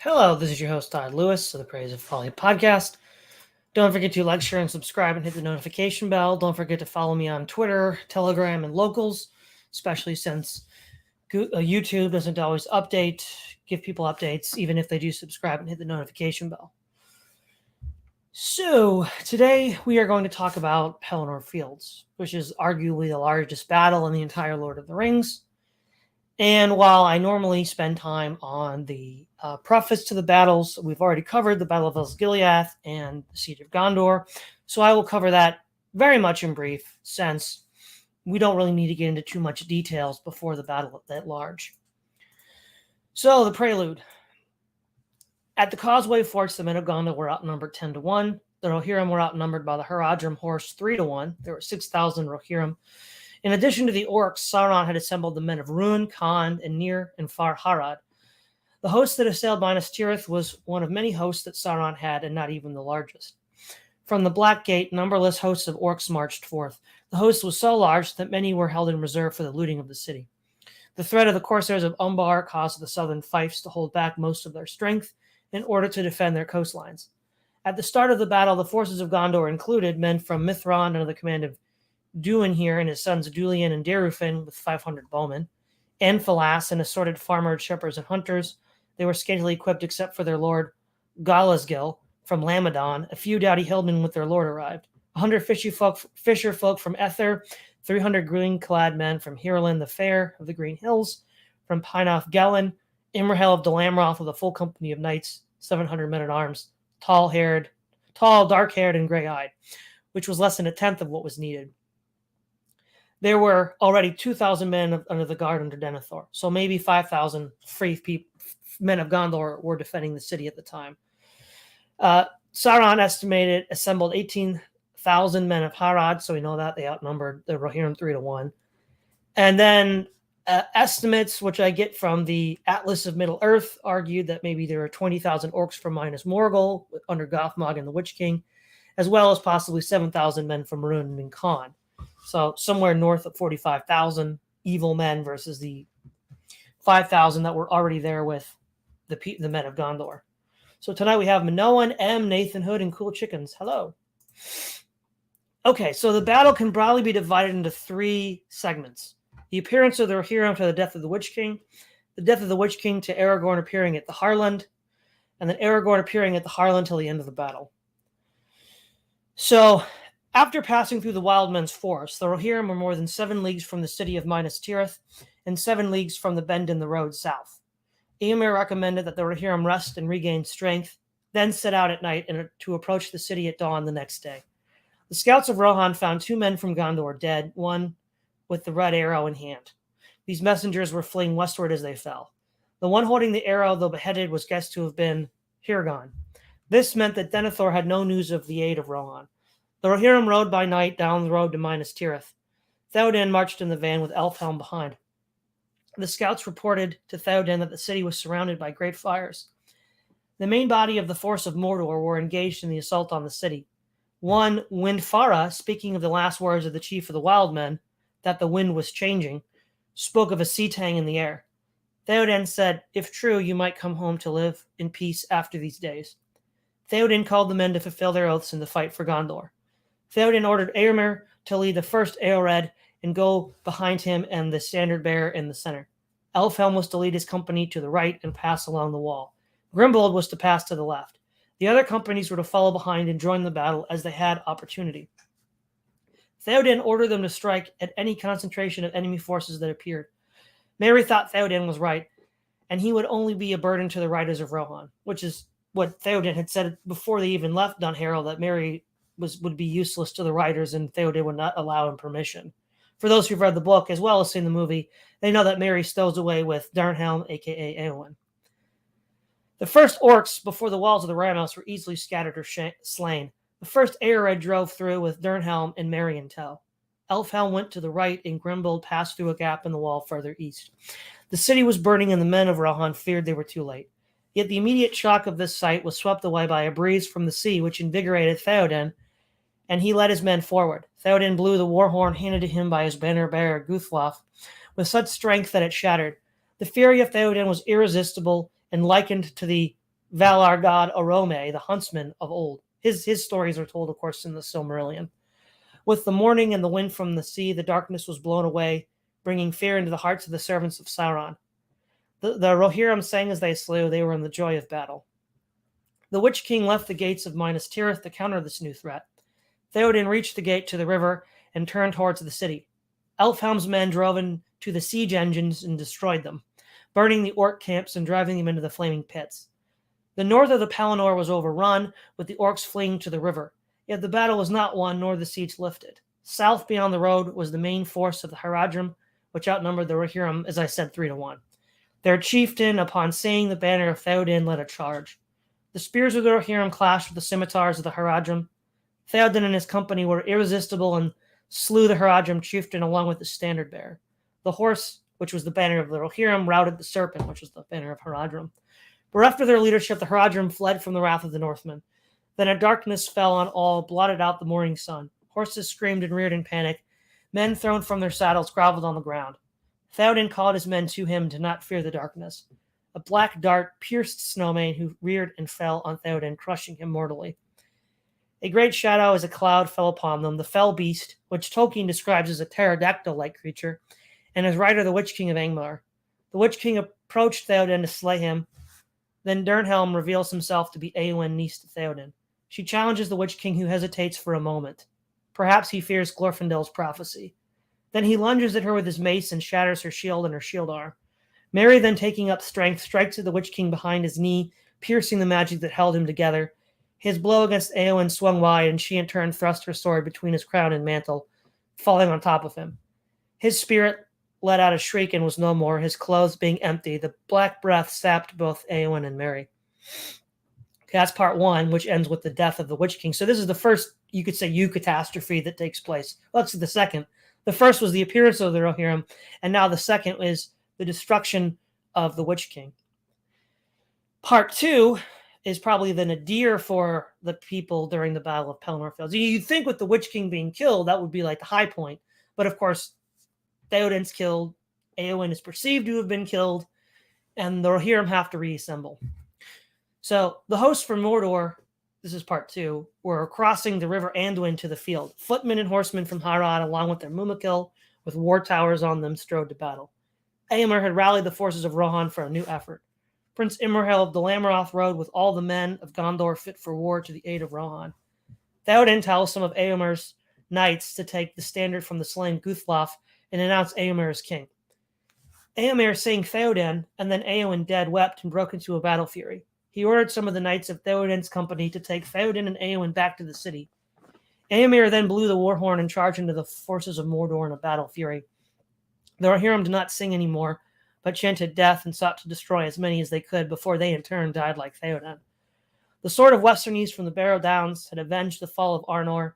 Hello, this is your host, Todd Lewis of the Praise of Folly podcast. Don't forget to like, share, and subscribe and hit the notification bell. Don't forget to follow me on Twitter, Telegram, and Locals, especially since YouTube doesn't always give people updates, even if they do subscribe and hit the notification bell. So, today we are going to talk about Pelennor Fields, which is arguably the largest battle in the entire Lord of the Rings. And while I normally spend time on the preface to the battles, we've already covered the Battle of Osgiliath and the Siege of Gondor. So I will cover that very much in brief, since we don't really need to get into too much details before the battle at large. So the prelude. At the Causeway Forts, the men of Gondor were outnumbered 10-1. The Rohirrim were outnumbered by the Haradrim horse 3-1. There were 6,000 Rohirrim. In addition to the orcs, Sauron had assembled the men of Rhûn, Khand, and Nir and Far Harad. The host that assailed Minas Tirith was one of many hosts that Sauron had, and not even the largest. From the Black Gate, numberless hosts of orcs marched forth. The host was so large that many were held in reserve for the looting of the city. The threat of the corsairs of Umbar caused the southern fiefs to hold back most of their strength in order to defend their coastlines. At the start of the battle, the forces of Gondor included men from Mithron under the command of Duinhir and his sons Dulian and Derufin with 500 bowmen, Enfilas and assorted farmers, shepherds, and hunters. They were scantily equipped except for their lord Galasgil from Lamadon. A few doughty hillmen with their lord arrived. 100 fisher folk from Ether, 300 green-clad men from Hirlin the Fair of the Green Hills, from Pinoth Gellin, Imrahel of Delamroth with a full company of knights, 700 men-at-arms, tall, dark-haired, and gray-eyed, which was less than a tenth of what was needed. There were already 2,000 men under the guard under Denethor, so maybe 5,000 men of Gondor were defending the city at the time. Sauron assembled 18,000 men of Harad, so we know that they outnumbered the Rohirrim 3-1. And then estimates, which I get from the Atlas of Middle-earth, argued that maybe there were 20,000 orcs from Minas Morgul under Gothmog and the Witch King, as well as possibly 7,000 men from Rhûn and Khand. So somewhere north of 45,000 evil men versus the 5,000 that were already there with the men of Gondor. So tonight we have Minoan, M, Nathan Hood, and Cool Chickens. Hello. Okay, so the battle can broadly be divided into three segments. The appearance of the Rohirrim to the death of the Witch King, the death of the Witch King to Aragorn appearing at the Harland, and then Aragorn appearing at the Harland till the end of the battle. So, after passing through the Wild Men's Forest, the Rohirrim were more than 7 leagues from the city of Minas Tirith and 7 leagues from the bend in the road south. Éomer recommended that the Rohirrim rest and regain strength, then set out at night and to approach the city at dawn the next day. The scouts of Rohan found 2 men from Gondor dead, one with the red arrow in hand. These messengers were fleeing westward as they fell. The one holding the arrow, though beheaded, was guessed to have been Hirgon. This meant that Denethor had no news of the aid of Rohan. The Rohirrim rode by night down the road to Minas Tirith. Theoden marched in the van with Elfhelm behind. The scouts reported to Theoden that the city was surrounded by great fires. The main body of the force of Mordor were engaged in the assault on the city. One, Windfara, speaking of the last words of the chief of the wild men, that the wind was changing, spoke of a sea tang in the air. Theoden said, "If true, you might come home to live in peace after these days." Theoden called the men to fulfill their oaths and to fight for Gondor. Theoden ordered Éomer to lead the first Eored and go behind him and the standard bearer in the center. Elfhelm was to lead his company to the right and pass along the wall. Grimbold was to pass to the left. The other companies were to follow behind and join the battle as they had opportunity. Theoden ordered them to strike at any concentration of enemy forces that appeared. Merry thought Theoden was right, and he would only be a burden to the riders of Rohan, which is what Theoden had said before they even left Dunharrow, that Merry would be useless to the riders and Theoden would not allow him permission. For those who've read the book as well as seen the movie, they know that Merry stows away with Darnhelm, a.k.a. Eowyn. The first orcs before the walls of the Ramos were easily scattered or slain. The first Eored drove through with Darnhelm and Merry in tow. Elfhelm went to the right and Grimbold passed through a gap in the wall further east. The city was burning and the men of Rohan feared they were too late. Yet the immediate shock of this sight was swept away by a breeze from the sea which invigorated Theoden, and he led his men forward. Theoden blew the war horn handed to him by his banner-bearer Guthloth with such strength that it shattered. The fury of Theoden was irresistible and likened to the Valar god Orome, the huntsman of old. His stories are told, of course, in the Silmarillion. With the morning and the wind from the sea, the darkness was blown away, bringing fear into the hearts of the servants of Sauron. The Rohirrim sang as they slew, they were in the joy of battle. The Witch King left the gates of Minas Tirith to counter this new threat. Theoden reached the gate to the river and turned towards the city. Elfhelm's men drove into the siege engines and destroyed them, burning the orc camps and driving them into the flaming pits. The north of the Pelennor was overrun, with the orcs fleeing to the river. Yet the battle was not won, nor the siege lifted. South beyond the road was the main force of the Haradrim, which outnumbered the Rohirrim, as I said, 3-1. Their chieftain, upon seeing the banner of Theoden, led a charge. The spears of the Rohirrim clashed with the scimitars of the Haradrim. Theoden and his company were irresistible and slew the Haradrim chieftain along with the standard bearer. The horse, which was the banner of the Rohirrim, routed the serpent, which was the banner of Haradrim. Bereft of their leadership, the Haradrim fled from the wrath of the Northmen. Then a darkness fell on all, blotted out the morning sun. Horses screamed and reared in panic. Men thrown from their saddles groveled on the ground. Theoden called his men to him to not fear the darkness. A black dart pierced Snowmane, who reared and fell on Theoden, crushing him mortally. A great shadow as a cloud fell upon them. The fell beast, which Tolkien describes as a pterodactyl-like creature, and his rider the Witch King of Angmar. The Witch King approached Theoden to slay him. Then Dernhelm reveals himself to be Eowyn, niece to Theoden. She challenges the Witch King, who hesitates for a moment. Perhaps he fears Glorfindel's prophecy. Then he lunges at her with his mace and shatters her shield and her shield arm. Merry, then taking up strength, strikes at the Witch King behind his knee, piercing the magic that held him together. His blow against Eowyn swung wide, and she in turn thrust her sword between his crown and mantle, falling on top of him. His spirit let out a shriek and was no more, his clothes being empty. The black breath sapped both Eowyn and Merry. Okay, that's part one, which ends with the death of the Witch King. So this is the first, you could say, catastrophe that takes place. Well, that's the second. The first was the appearance of the Rohirrim, and now the second is the destruction of the Witch King. Part two is probably the nadir for the people during the Battle of Pelennor Fields. You'd think with the Witch King being killed, that would be like the high point. But of course, Theoden's killed, Eowyn is perceived to have been killed, and the Rohirrim have to reassemble. So the hosts from Mordor, this is part two, were crossing the river Anduin to the field. Footmen and horsemen from Harad, along with their Mumakil, with war towers on them, strode to battle. Éomer had rallied the forces of Rohan for a new effort. Prince Imrahil of Dalameroth rode with all the men of Gondor fit for war to the aid of Rohan. Theoden tells some of Éomer's knights to take the standard from the slain Guthlaf and announce Éomer as king. Éomer, seeing Theoden, and then Éowyn dead, wept and broke into a battle fury. He ordered some of the knights of Theoden's company to take Theoden and Éowyn back to the city. Éomer then blew the war horn and charged into the forces of Mordor in a battle fury. The Rohirrim did not sing anymore, but chanted death and sought to destroy as many as they could before they in turn died like Theoden. The sword of Westernese from the Barrow Downs had avenged the fall of Arnor.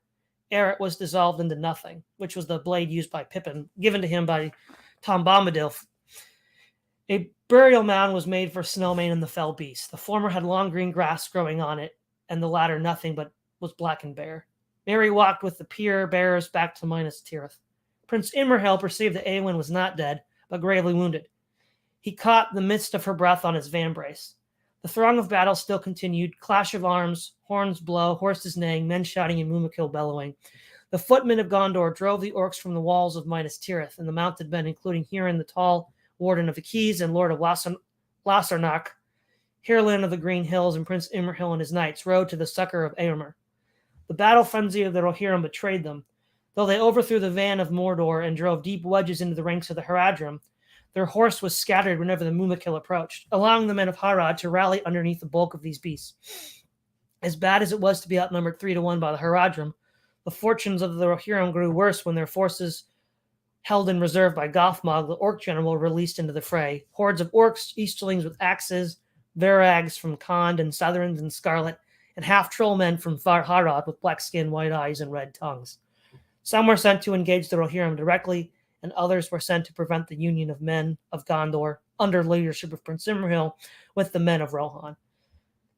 Eret was dissolved into nothing, which was the blade used by Pippin, given to him by Tom Bombadil. A burial mound was made for Snowmane and the fell beast. The former had long green grass growing on it, and the latter nothing but was black and bare. Merry walked with the pyre bearers back to Minas Tirith. Prince Imrahil perceived that Éowyn was not dead, but gravely wounded. He caught the mist of her breath on his vambrace. The throng of battle still continued, clash of arms, horns blow, horses neighing, men shouting and Mumakil bellowing. The footmen of Gondor drove the orcs from the walls of Minas Tirith, and the mounted men, including Hurin the Tall, Warden of the Keys, and Lord of Lasarnach, Hirlin of the Green Hills, and Prince Imrahil and his knights, rode to the succor of Éomer. The battle frenzy of the Rohirrim betrayed them. Though they overthrew the van of Mordor and drove deep wedges into the ranks of the Haradrim, their horse was scattered whenever the Mumakil approached, allowing the men of Harad to rally underneath the bulk of these beasts. As bad as it was to be outnumbered 3-1 by the Haradrim, the fortunes of the Rohirrim grew worse when their forces, held in reserve by Gothmog, the orc general, were released into the fray. Hordes of orcs, easterlings with axes, varags from Khand, and southrons in scarlet, and half-troll men from Harad with black skin, white eyes, and red tongues. Some were sent to engage the Rohirrim directly, and others were sent to prevent the union of men of Gondor, under leadership of Prince Imrahil, with the men of Rohan.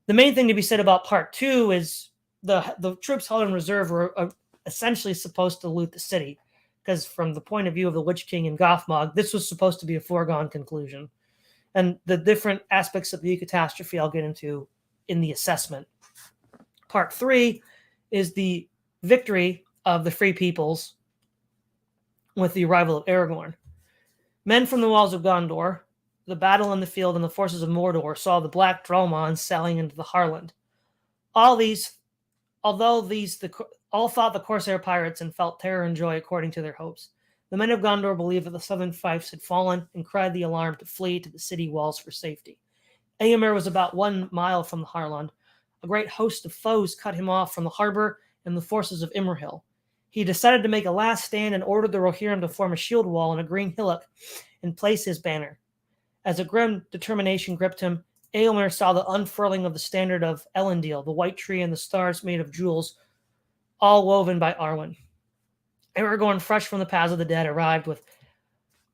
The main thing to be said about part two is the troops held in reserve were essentially supposed to loot the city, because from the point of view of the Witch King and Gothmog, this was supposed to be a foregone conclusion. And the different aspects of the catastrophe I'll get into in the assessment. Part 3 is the victory of the free peoples with the arrival of Aragorn. Men from the walls of Gondor, the battle in the field, and the forces of Mordor saw the black Dromon sailing into the Harland. All thought the Corsair pirates and felt terror and joy according to their hopes. The men of Gondor believed that the southern fiefs had fallen and cried the alarm to flee to the city walls for safety. Éomer was about 1 mile from the Harland. A great host of foes cut him off from the harbor and the forces of Imrahil. He decided to make a last stand and ordered the Rohirrim to form a shield wall on a green hillock and place his banner. As a grim determination gripped him, Éomer saw the unfurling of the standard of Elendil, the white tree and the stars made of jewels, all woven by Arwen. Aragorn, fresh from the paths of the dead, arrived with,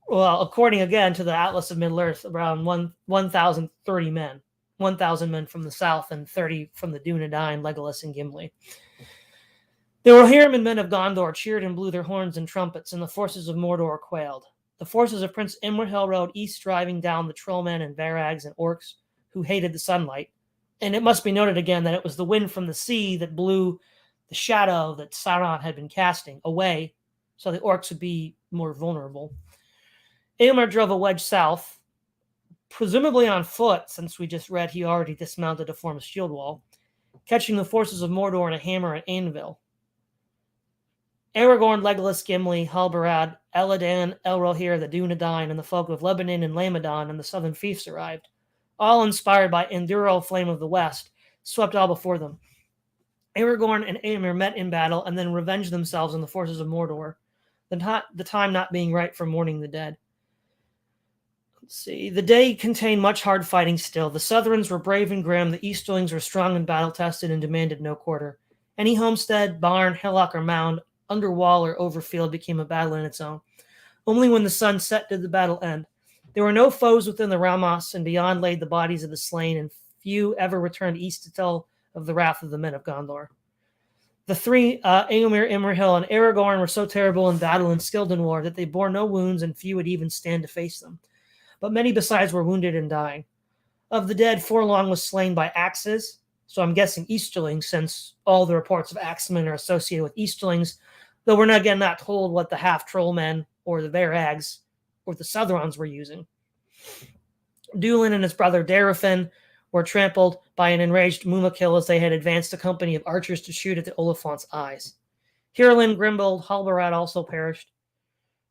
according again to the Atlas of Middle-earth, around 1,030 men. 1,000 men from the south and 30 from the Dunedain, Legolas, and Gimli. The Rohirrim and men of Gondor cheered and blew their horns and trumpets, and the forces of Mordor quailed. The forces of Prince Imrahil rode east, driving down the Trollmen and Varags and Orcs, who hated the sunlight. And it must be noted again that it was the wind from the sea that blew the shadow that Sauron had been casting away, so the Orcs would be more vulnerable. Éomer drove a wedge south, presumably on foot, since we just read he already dismounted to form a shield wall, catching the forces of Mordor in a hammer at Anvil. Aragorn, Legolas, Gimli, Halbarad, Elladan, Elrohir, the Dunedain, and the folk of Lebanon and Lamadon and the southern fiefs arrived, all inspired by Enduro, Flame of the West, swept all before them. Aragorn and Éomer met in battle and then revenged themselves on the forces of Mordor, the time not being right for mourning the dead. The day contained much hard fighting still. The Southrons were brave and grim. The Easterlings were strong and battle-tested and demanded no quarter. Any homestead, barn, hillock, or mound, under wall or over field, became a battle in its own. Only when the sun set did the battle end. There were no foes within the Ramos, and beyond laid the bodies of the slain, and few ever returned east to tell of the wrath of the men of Gondor. The three, Éomer, Imrahil, and Aragorn, were so terrible in battle and skilled in war that they bore no wounds, and few would even stand to face them. But many besides were wounded and dying. Of the dead, Forlong was slain by axes, so I'm guessing Easterlings, since all the reports of axemen are associated with Easterlings, though we're not told what the half-trollmen or the Varags or the Southrons were using. Dúlin and his brother Daraphin were trampled by an enraged Mumakil as they had advanced a company of archers to shoot at the Oliphant's eyes. Hirlin, Grimbold, Halbarad also perished.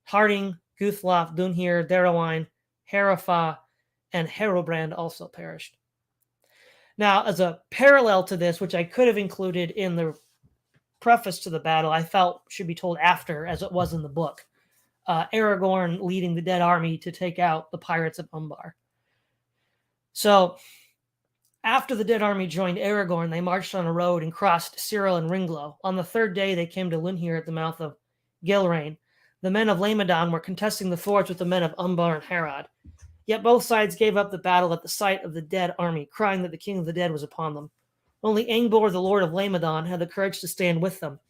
Harding, Guthlaf, Dunhir, Darowine, Herafa, and Herobrand also perished. Now, as a parallel to this, which I could have included in the preface to the battle, I felt should be told after, as it was in the book. Aragorn leading the dead army to take out the pirates of Umbar. So, after the dead army joined Aragorn, they marched on a road and crossed Cyril and Ringlow. On the third day, they came to Lunhir at the mouth of Gilrain. The men of Lamadon were contesting the fords with the men of Umbar and Harad. Yet both sides gave up the battle at the sight of the dead army, crying that the king of the dead was upon them. Only Angbor, the lord of Lamadon, had the courage to stand with them.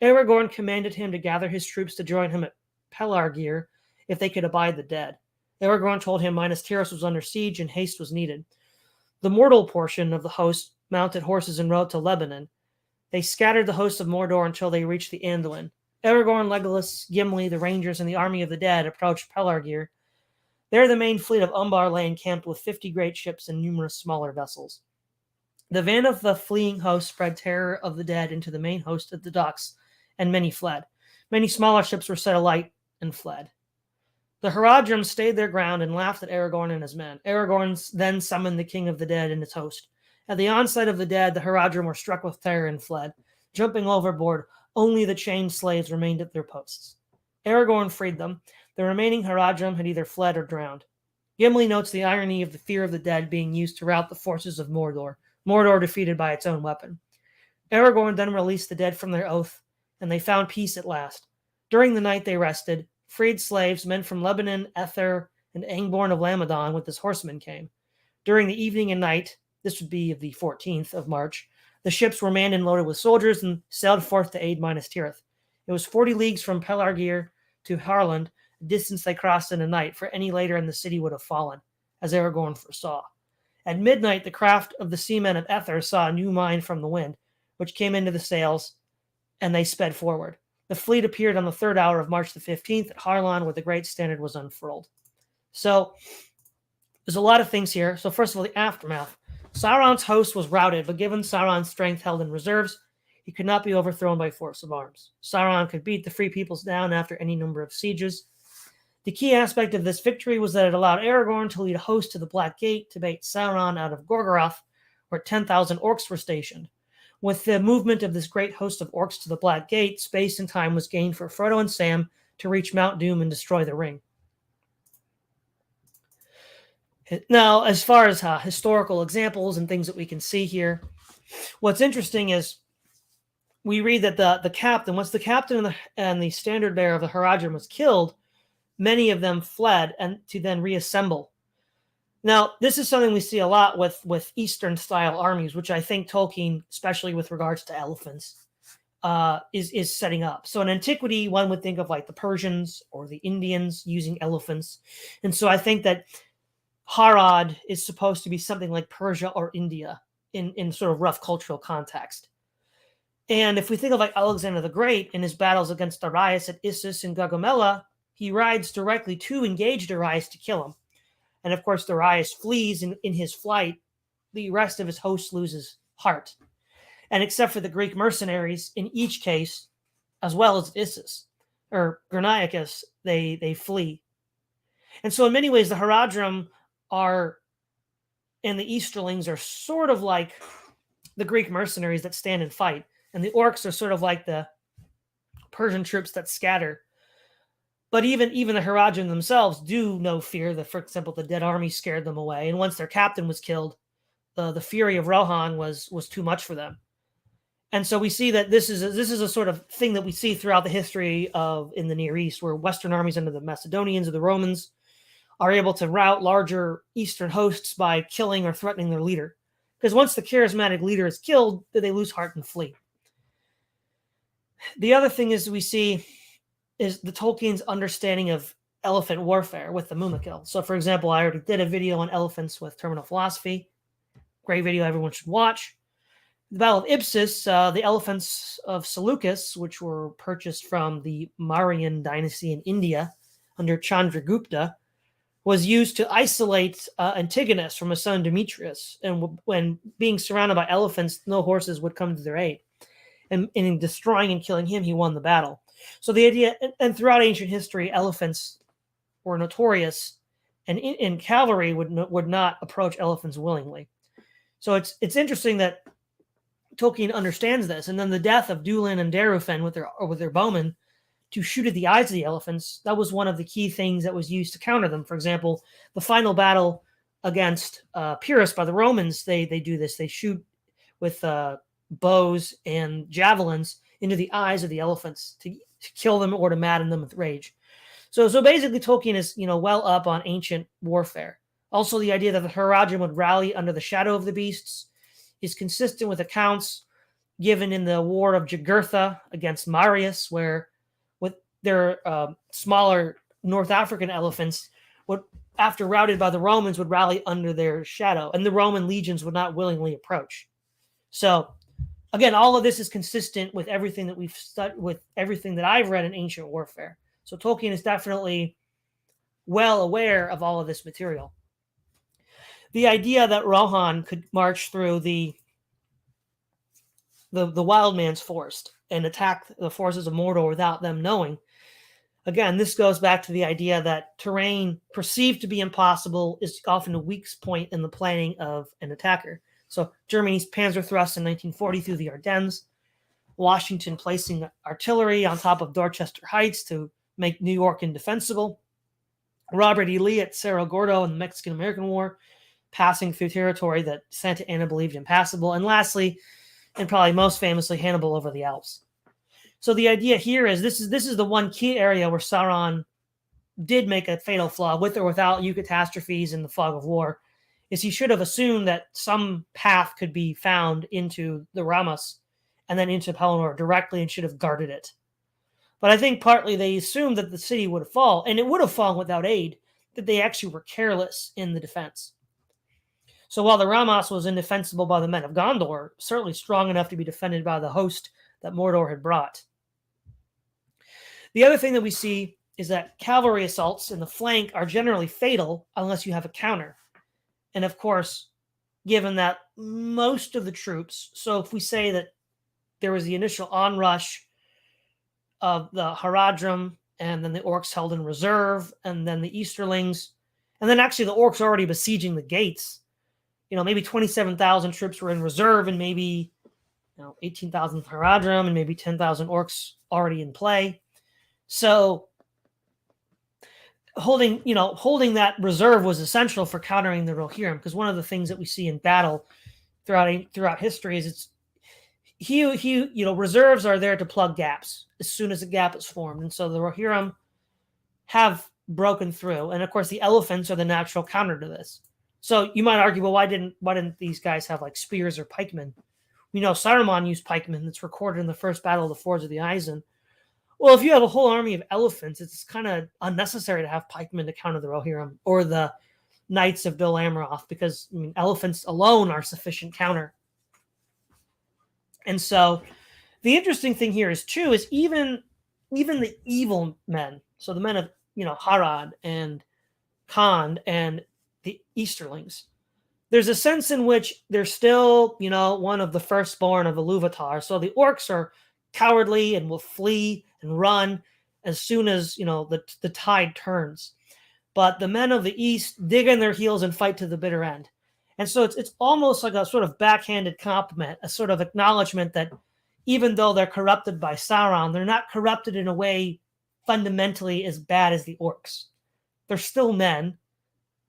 Aragorn commanded him to gather his troops to join him at Pelargir if they could abide the dead. Aragorn told him Minas Tirith was under siege and haste was needed. The mortal portion of the host mounted horses and rode to Lebanon. They scattered the hosts of Mordor until they reached the Andalin. Aragorn, Legolas, Gimli, the Rangers, and the army of the dead approached Pelargir. There the main fleet of Umbar lay encamped with 50 great ships and numerous smaller vessels. The van of the fleeing host spread terror of the dead into the main host at the docks, and many fled. Many smaller ships were set alight and fled. The Haradrim stayed their ground and laughed at Aragorn and his men. Aragorn then summoned the king of the dead and his host. At the onset of the dead, the Haradrim were struck with terror and fled. Jumping overboard, only the chained slaves remained at their posts. Aragorn freed them. The remaining Haradrim had either fled or drowned. Gimli notes the irony of the fear of the dead being used to rout the forces of Mordor, Mordor defeated by its own weapon. Aragorn then released the dead from their oath, and they found peace at last. During the night they rested. Freed slaves, men from Lebanon, Ether, and Angborn of Lamadon with his horsemen came. During the evening and night, this would be the 14th of March, the ships were manned and loaded with soldiers and sailed forth to aid Minas Tirith. It was 40 leagues from Pelargir to Harland, a distance they crossed in a night, for any later and the city would have fallen, as Aragorn foresaw. At midnight, the craft of the seamen of Ether saw a new mine from the wind, which came into the sails, and they sped forward. The fleet appeared on the third hour of March the 15th at Harlan, where the great standard was unfurled. So there's a lot of things here. So first of all, the aftermath. Sauron's host was routed, but given Sauron's strength held in reserves, he could not be overthrown by force of arms. Sauron could beat the free peoples down after any number of sieges. The key aspect of this victory was that it allowed Aragorn to lead a host to the Black Gate to bait Sauron out of Gorgoroth, where 10,000 orcs were stationed. With the movement of this great host of orcs to the Black Gate, space and time was gained for Frodo and Sam to reach Mount Doom and destroy the ring. Now, as far as historical examples and things that we can see here, what's interesting is we read that the captain, once the captain and the standard bearer of the Haradrim was killed, many of them fled and to then reassemble. Now, this is something we see a lot with Eastern-style armies, which I think Tolkien, especially with regards to elephants, is setting up. So in antiquity, one would think of like the Persians or the Indians using elephants. And so I think that Harad is supposed to be something like Persia or India in sort of rough cultural context. And if we think of like Alexander the Great in his battles against Darius at Issus and Gaugamela, he rides directly to engage Darius to kill him. And of course, Darius flees in his flight. The rest of his host loses heart. And except for the Greek mercenaries, in each case, as well as Issus or Germanicus, they flee. And so in many ways, the Haradrim and the Easterlings are sort of like the Greek mercenaries that stand and fight. And the orcs are sort of like the Persian troops that scatter. But even the Haradrim themselves do know fear. That, for example, the dead army scared them away. And once their captain was killed, the fury of Rohan was too much for them. And so we see that this is a sort of thing that we see throughout the history in the Near East, where Western armies under the Macedonians or the Romans are able to rout larger Eastern hosts by killing or threatening their leader. Because once the charismatic leader is killed, they lose heart and flee. The other thing we see is the Tolkien's understanding of elephant warfare with the Mumakil. So, for example, I already did a video on elephants with Terminal Philosophy. Great video everyone should watch. The Battle of Ipsus, the elephants of Seleucus, which were purchased from the Mauryan dynasty in India under Chandragupta, was used to isolate Antigonus from his son Demetrius. And when being surrounded by elephants, no horses would come to their aid. And in destroying and killing him, he won the battle. So the idea, and throughout ancient history, elephants were notorious, and cavalry would not approach elephants willingly. So it's interesting that Tolkien understands this. And then the death of Dúlin and Darúfin with their bowmen to shoot at the eyes of the elephants, that was one of the key things that was used to counter them. For example, the final battle against Pyrrhus by the Romans, they do this. They shoot with bows and javelins into the eyes of the elephants to kill them or to madden them with rage. So basically Tolkien is, well up on ancient warfare. Also, the idea that the Haradrim would rally under the shadow of the beasts is consistent with accounts given in the War of Jugurtha against Marius, where with their smaller North African elephants, after routed by the Romans, would rally under their shadow, and the Roman legions would not willingly approach. So again, all of this is consistent with everything that we've studied, with everything that I've read in ancient warfare. So Tolkien is definitely well aware of all of this material. The idea that Rohan could march through the wild man's forest and attack the forces of Mordor without them knowing. Again, this goes back to the idea that terrain perceived to be impossible is often a weak point in the planning of an attacker. So Germany's panzer thrust in 1940 through the Ardennes, Washington placing artillery on top of Dorchester Heights to make New York indefensible, Robert E. Lee at Cerro Gordo in the Mexican-American War, passing through territory that Santa Anna believed impassable, and lastly, and probably most famously, Hannibal over the Alps. So the idea here is this is the one key area where Sauron did make a fatal flaw, with or without eucatastrophes in the fog of war, is he should have assumed that some path could be found into the Ramas and then into Pelennor directly, and should have guarded it. But I think partly they assumed that the city would fall, and it would have fallen without aid, that they actually were careless in the defense. So while the Ramos was indefensible by the men of Gondor, certainly strong enough to be defended by the host that Mordor had brought. The other thing that we see is that cavalry assaults in the flank are generally fatal unless you have a counter. And of course, given that most of the troops, so if we say that there was the initial onrush of the Haradrim, and then the orcs held in reserve, and then the Easterlings, and then actually the orcs already besieging the gates. Maybe 27,000 troops were in reserve, and maybe 18,000 Haradrim, and maybe 10,000 orcs already in play. So holding that reserve was essential for countering the Rohirrim, because one of the things that we see in battle throughout history is reserves are there to plug gaps as soon as a gap is formed, and so the Rohirrim have broken through, and of course the elephants are the natural counter to this. So you might argue, well, why didn't these guys have like spears or pikemen? We know Saruman used pikemen. It's recorded in the first battle of the Fords of the Eisen. Well, if you have a whole army of elephants, it's kind of unnecessary to have pikemen to counter the Rohirrim or the Knights of Dol Amroth, because elephants alone are sufficient counter. And so the interesting thing here is even the evil men, so the men of Harad and Khand and the Easterlings, there's a sense in which they're still one of the firstborn of Iluvatar. So the orcs are cowardly and will flee and run as soon as the tide turns. But the men of the East dig in their heels and fight to the bitter end. And so it's almost like a sort of backhanded compliment, a sort of acknowledgement that even though they're corrupted by Sauron, they're not corrupted in a way fundamentally as bad as the orcs. They're still men.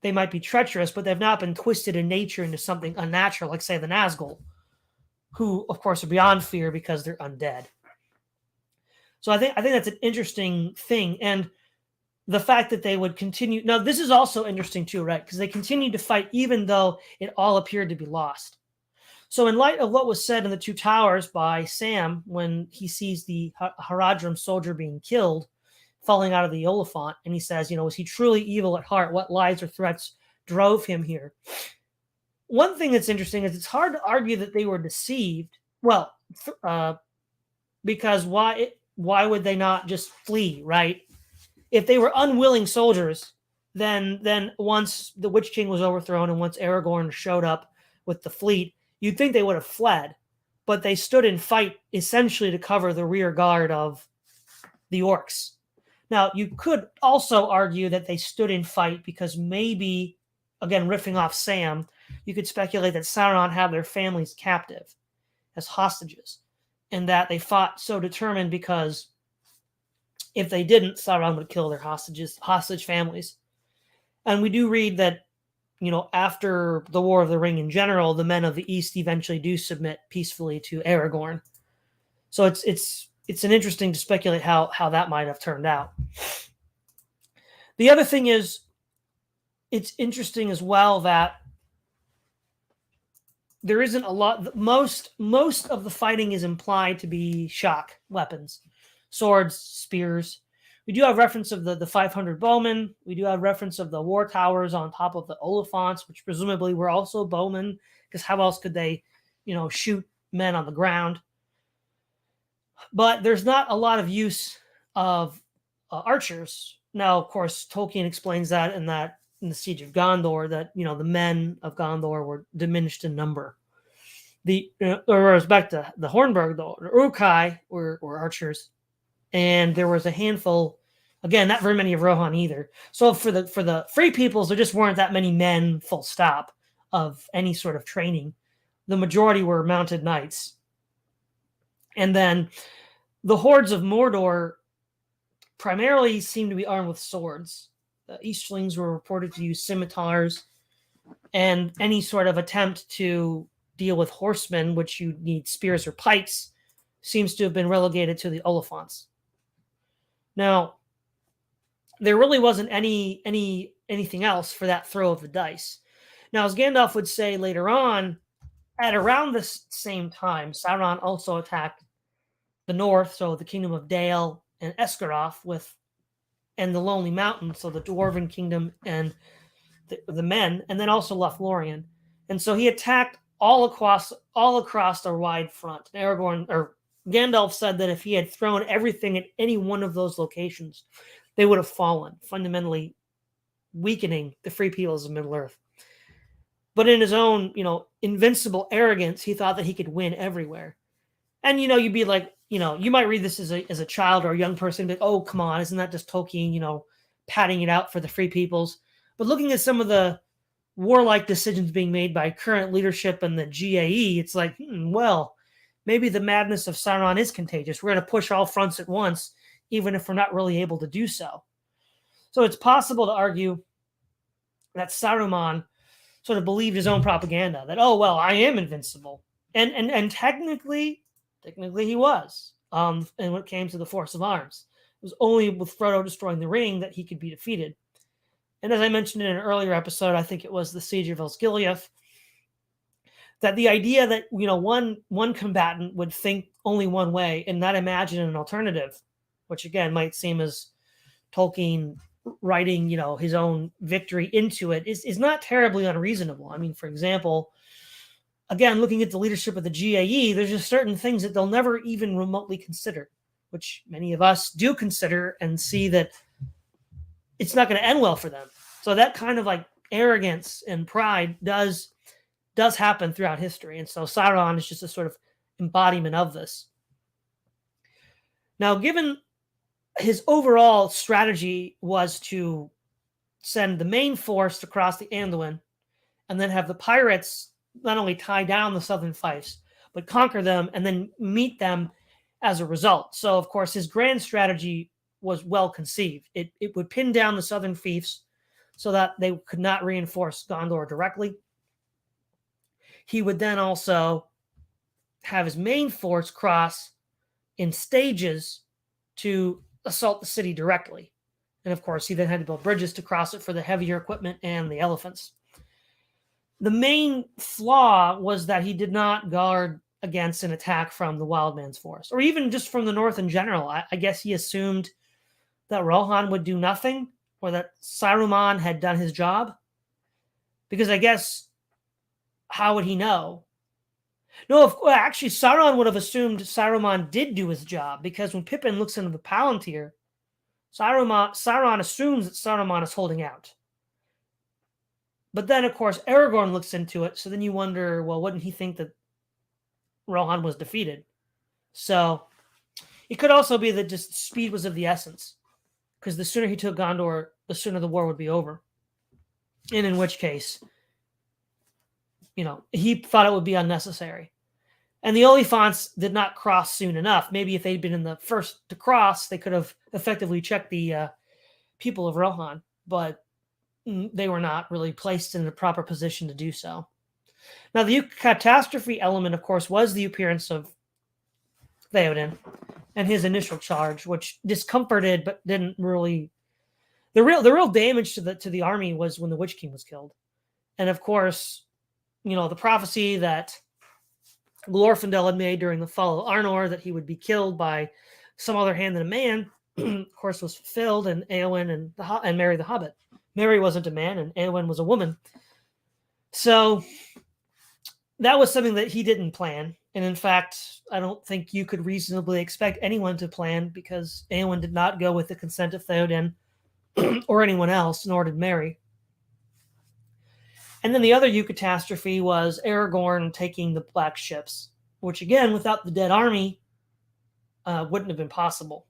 They might be treacherous, but they've not been twisted in nature into something unnatural, like, say, the Nazgul, who, of course, are beyond fear because they're undead. So I think that's an interesting thing. And the fact that they would continue. Now, this is also interesting too, right? Because they continued to fight even though it all appeared to be lost. So in light of what was said in the Two Towers by Sam when he sees the Haradrim soldier being killed, falling out of the Oliphant, and he says, was he truly evil at heart? What lies or threats drove him here? One thing that's interesting is it's hard to argue that they were deceived. Well, because why would they not just flee, right? If they were unwilling soldiers, then once the Witch King was overthrown and once Aragorn showed up with the fleet, you'd think they would have fled. But they stood and fight essentially to cover the rear guard of the orcs. Now, you could also argue that they stood in fight because maybe, again, riffing off Sam, you could speculate that Sauron had their families captive as hostages, and that they fought so determined because if they didn't, Sauron would kill their hostage families. And we do read that, after the War of the Ring in general, the men of the East eventually do submit peacefully to Aragorn. So it's an interesting to speculate how that might have turned out. The other thing is, it's interesting as well that there isn't a lot. Most of the fighting is implied to be shock weapons, swords, spears. We do have reference of the 500 bowmen. We do have reference of the war towers on top of the Oliphants, which presumably were also bowmen, because how else could they, shoot men on the ground? But there's not a lot of use of archers. Now, of course, Tolkien explains that in the Siege of Gondor, that the men of Gondor were diminished in number. Whereas back to the Hornburg, the Uruk-hai were archers, and there was a handful. Again, not very many of Rohan either. So for the Free Peoples, there just weren't that many men, full stop, of any sort of training. The majority were mounted knights. And then the hordes of Mordor primarily seemed to be armed with swords. The Easterlings were reported to use scimitars, and any sort of attempt to deal with horsemen, which you need spears or pikes, seems to have been relegated to the Oliphants. Now, there really wasn't anything else for that throw of the dice. Now, as Gandalf would say later on, at around this same time, Sauron also attacked the north, so the kingdom of Dale and Esgaroth, and the Lonely Mountain, so the Dwarven kingdom and the men, and then also Lothlorien. And so he attacked all across a wide front. Gandalf said that if he had thrown everything at any one of those locations, they would have fallen, fundamentally weakening the free peoples of Middle-earth. But in his own, invincible arrogance, he thought that he could win everywhere. And, you'd be like, you might read this as a child or a young person, like, oh, come on, isn't that just Tolkien, patting it out for the free peoples? But looking at some of the warlike decisions being made by current leadership and the GAE, it's like, well, maybe the madness of Sauron is contagious. We're going to push all fronts at once, even if we're not really able to do so. So it's possible to argue that Saruman sort of believed his own propaganda, that, oh, well, I am invincible. And technically he was. And when it came to the force of arms, it was only with Frodo destroying the ring that he could be defeated. And as I mentioned in an earlier episode, I think it was the Siege of Osgiliath, that the idea that, one combatant would think only one way and not imagine an alternative, which again might seem as Tolkien writing, his own victory into it, is not terribly unreasonable. I mean, for example, again, looking at the leadership of the GAE, there's just certain things that they'll never even remotely consider, which many of us do consider and see that it's not going to end well for them. So that kind of like arrogance and pride does happen throughout history. And so Sauron is just a sort of embodiment of this. Now, given his overall strategy was to send the main force to cross the Anduin and then have the pirates not only tie down the southern fiefs, but conquer them and then meet them as a result. So, of course, his grand strategy was well conceived. It would pin down the southern fiefs so that they could not reinforce Gondor directly. He would then also have his main force cross in stages to assault the city directly. And of course, he then had to build bridges to cross it for the heavier equipment and the elephants. The main flaw was that he did not guard against an attack from the Wildman's force, or even just from the north in general. I guess he assumed that Rohan would do nothing, or that Saruman had done his job. Because I guess, how would he know? No, actually, Sauron would have assumed Saruman did do his job, because when Pippin looks into the Palantir, Sauron assumes that Saruman is holding out. But then, of course, Aragorn looks into it, so then you wonder, well, wouldn't he think that Rohan was defeated? So it could also be that just speed was of the essence, because the sooner he took Gondor, the sooner the war would be over. And in which case, he thought it would be unnecessary. And the Oliphants did not cross soon enough. Maybe if they'd been in the first to cross, they could have effectively checked the people of Rohan, but they were not really placed in the proper position to do so. Now, the catastrophe element, of course, was the appearance of Theoden and his initial charge, which discomforted but didn't really. The real damage to the army was when the Witch King was killed, and of course, the prophecy that Glorfindel had made during the fall of Arnor, that he would be killed by some other hand than a man, of course, was fulfilled, and Éowyn and Merry the Hobbit. Merry wasn't a man, and Éowyn was a woman. So that was something that he didn't plan. And in fact, I don't think you could reasonably expect anyone to plan, because Éowyn did not go with the consent of Theoden or anyone else, nor did Merry. And then the other catastrophe was Aragorn taking the Black Ships, which again, without the dead army, wouldn't have been possible.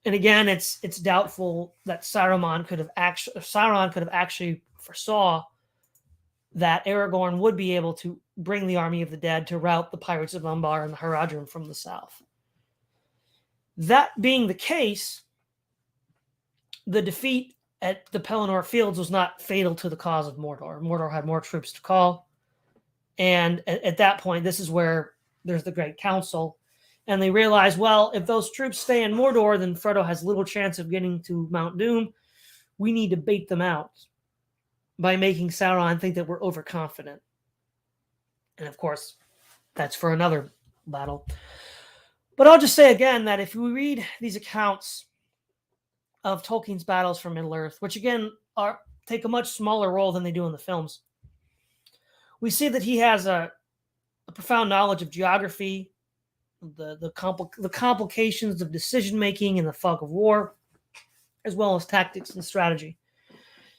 And again, it's doubtful that Sauron could have actually foresaw that Aragorn would be able to bring the army of the dead to rout the pirates of Umbar and the Haradrim from the south. That being the case, the defeat at the Pelennor Fields was not fatal to the cause of Mordor. Mordor had more troops to call. And at that point, this is where there's the Great Council. And they realize, well, if those troops stay in Mordor, then Frodo has little chance of getting to Mount Doom. We need to bait them out by making Sauron think that we're overconfident. And of course, that's for another battle. But I'll just say again that if we read these accounts of Tolkien's battles for Middle-earth, which again take a much smaller role than they do in the films, We see that he has a profound knowledge of geography, the complications of decision making in the fog of war, as well as tactics and strategy.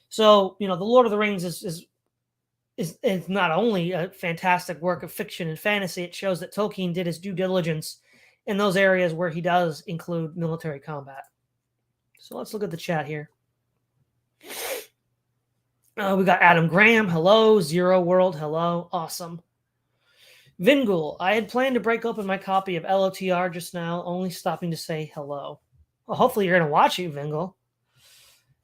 So, the Lord of the Rings is not only a fantastic work of fiction and fantasy, it shows that Tolkien did his due diligence in those areas where he does include military combat. So let's look at the chat here. We got Adam Graham, hello. Zero World, hello. Awesome. Vingul, I had planned to break open my copy of LOTR just now, only stopping to say hello. Well, hopefully you're going to watch it, Vingul.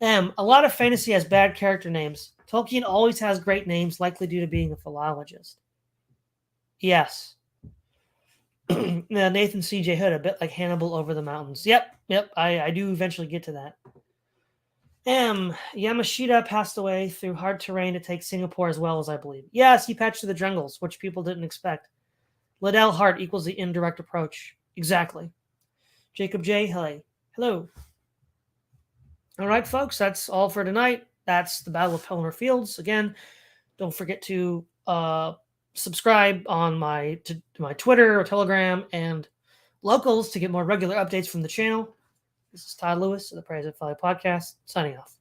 A lot of fantasy has bad character names. Tolkien always has great names, likely due to being a philologist. Yes. Nathan C.J. Hood, a bit like Hannibal over the mountains. Yep, I do eventually get to that. Yamashita passed away through hard terrain to take Singapore as well, as I believe. Yes, he patched through the jungles, which people didn't expect. Liddell Hart equals the indirect approach. Exactly. Jacob J. Hello. All right, folks, that's all for tonight. That's the Battle of Pelennor Fields. Again, don't forget to subscribe on my Twitter or Telegram and locals to get more regular updates from the channel. This is Todd Lewis of the Praise of Folly podcast, signing off.